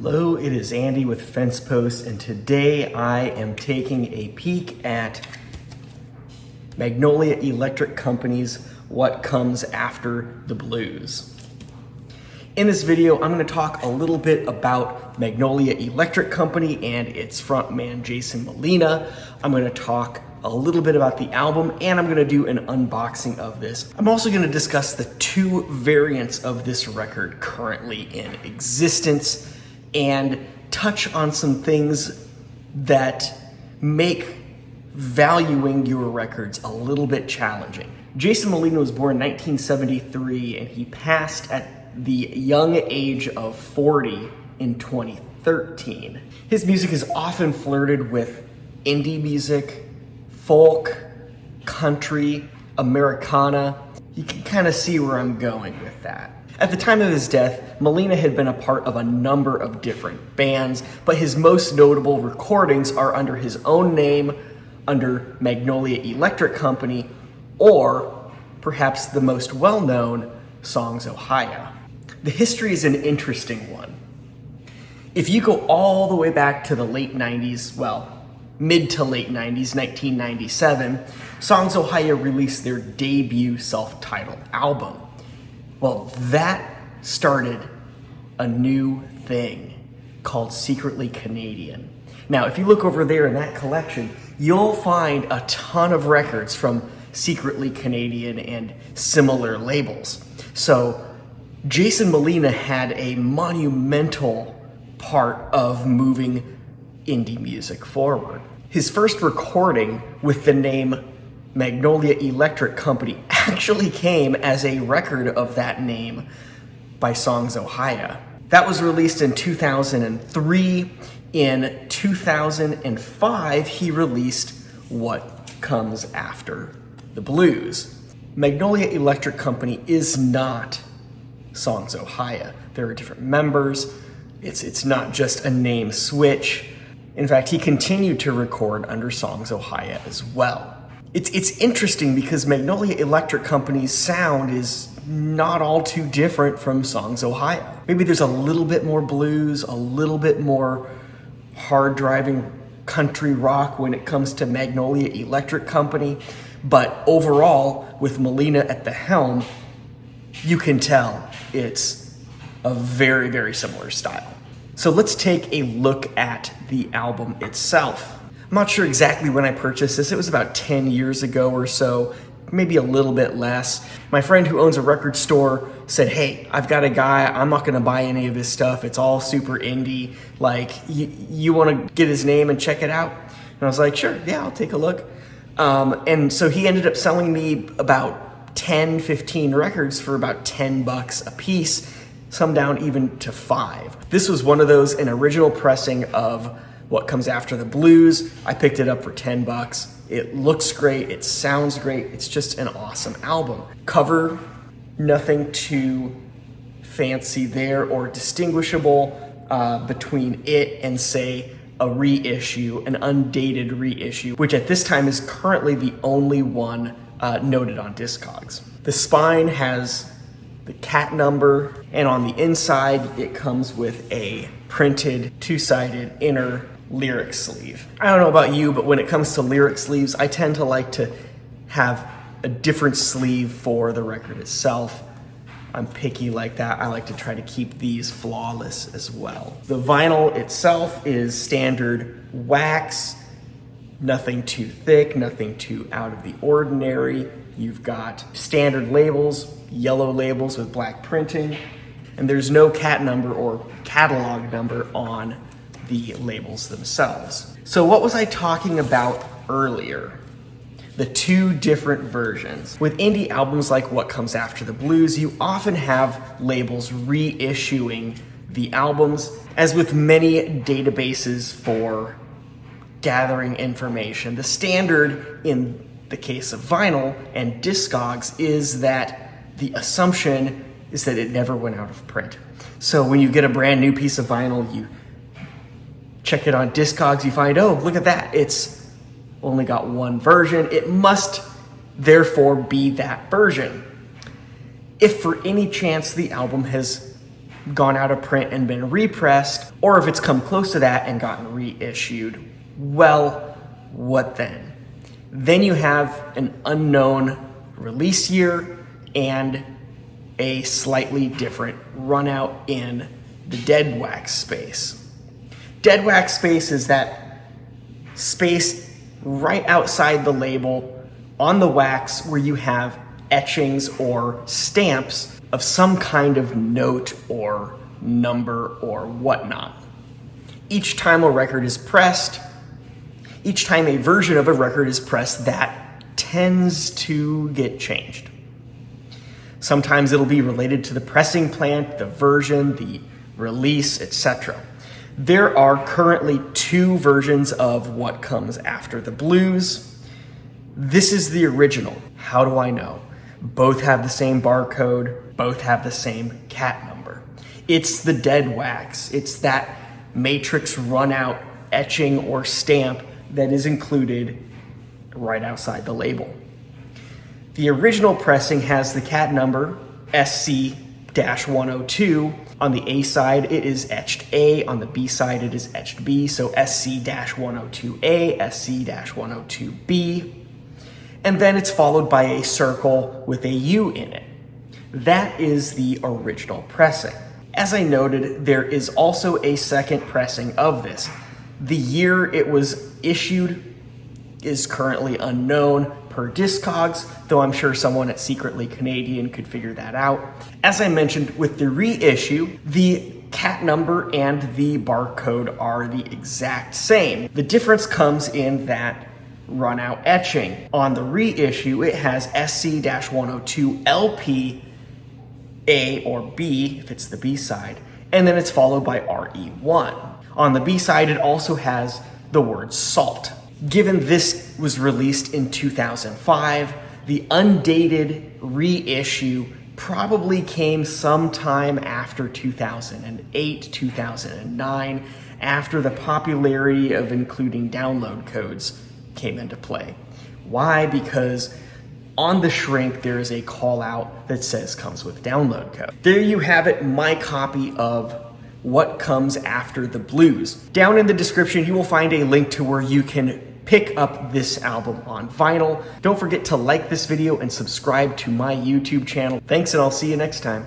Hello, it is Andy with FensePost, and today I am taking a peek at Magnolia Electric Company's What Comes After the Blues. In this video, I'm going to talk a little bit about Magnolia Electric Company and its frontman, Jason Molina. I'm going to talk a little bit about the album, and I'm going to do an unboxing of this. I'm also going to discuss the two variants of this record currently in existence and touch on some things that make valuing your records a little bit challenging. Jason Molina was born in 1973 and he passed at the young age of 40 in 2013. His music is often flirted with indie music, folk, country, Americana. You can kind of see where I'm going with that. At the time of his death, Molina had been a part of a number of different bands, but his most notable recordings are under his own name, under Magnolia Electric Company, or perhaps the most well-known, Songs Ohio. The history is an interesting one. If you go all the way back to the late 90s, well, mid to late 90s, 1997, Songs Ohio released their debut self-titled album. Well, that started a new thing called Secretly Canadian. Now, if you look over there in that collection, you'll find a ton of records from Secretly Canadian and similar labels. So Jason Molina had a monumental part of moving indie music forward. His first recording with the name Magnolia Electric Company actually came as a record of that name by Songs Ohio. That was released in 2003. In 2005, he released What Comes After the Blues. Magnolia Electric Company is not Songs Ohio. There are different members. It's not just a name switch. In fact, he continued to record under Songs Ohio as well. It's interesting because Magnolia Electric Company's sound is not all too different from Songs Ohio. Maybe there's a little bit more blues, a little bit more hard-driving country rock when it comes to Magnolia Electric Company, but overall, with Molina at the helm, you can tell it's a very, very similar style. So let's take a look at the album itself. I'm not sure exactly when I purchased this. It was about 10 years ago or so, maybe a little bit less. My friend who owns a record store said, hey, I've got a guy, I'm not gonna buy any of his stuff. It's all super indie. Like, you wanna get his name and check it out? And I was like, sure, yeah, I'll take a look. And so he ended up selling me about 10, 15 records for about $10 a piece, some down even to $5. This was one of those, an original pressing of What Comes After the Blues. I picked it up for $10. It looks great, it sounds great, it's just an awesome album. Cover, nothing too fancy there or distinguishable between it and, say, a reissue, an undated reissue, which at this time is currently the only one noted on Discogs. The spine has the cat number, and on the inside it comes with a printed two-sided inner lyric sleeve. I don't know about you, but when it comes to lyric sleeves, I tend to like to have a different sleeve for the record itself. I'm picky like that. I like to try to keep these flawless as well. The vinyl itself is standard wax, nothing too thick, nothing too out of the ordinary. You've got standard labels, yellow labels with black printing, and there's no cat number or catalog number on the labels themselves. So what was I talking about earlier? The two different versions. With indie albums like What Comes After the Blues, you often have labels reissuing the albums, as with many databases for gathering information. The standard in the case of vinyl and Discogs is that the assumption is that it never went out of print. So when you get a brand new piece of vinyl, you check it on Discogs, you find, oh, look at that, it's only got one version. It must therefore be that version. If for any chance the album has gone out of print and been repressed, or if it's come close to that and gotten reissued. Well, what then? Then you have an unknown release year and a slightly different run out in the dead wax space. Dead wax space is that space right outside the label on the wax where you have etchings or stamps of some kind of note or number or whatnot. Each time a record is pressed, each time a version of a record is pressed, that tends to get changed. Sometimes it'll be related to the pressing plant, the version, the release, etc. There are currently 2 versions of what comes after the blues. This is the original. How do I know? Both have the same barcode, both have the same cat number. It's the dead wax. It's that matrix run out etching or stamp that is included right outside the label. The original pressing has the cat number SC-102. On the A side, it is etched A. On the B side, it is etched B. So SC-102A, SC-102B. And then it's followed by a circle with a U in it. That is the original pressing. As I noted, there is also a second pressing of this. The year it was issued is currently unknown per Discogs, though I'm sure someone at Secretly Canadian could figure that out. As I mentioned, with the reissue, the cat number and the barcode are the exact same. The difference comes in that run out etching. On the reissue, it has SC-102LP A or B, if it's the B side, and then it's followed by RE1. On the B side, it also has the word salt. Given this was released in 2005, the undated reissue probably came sometime after 2008, 2009, after the popularity of including download codes came into play. Why? Because on the shrink, there is a call out that says comes with download code. There you have it, my copy of What Comes After the Blues. Down in the description, you will find a link to where you can pick up this album on vinyl. Don't forget to like this video and subscribe to my YouTube channel. Thanks, and I'll see you next time.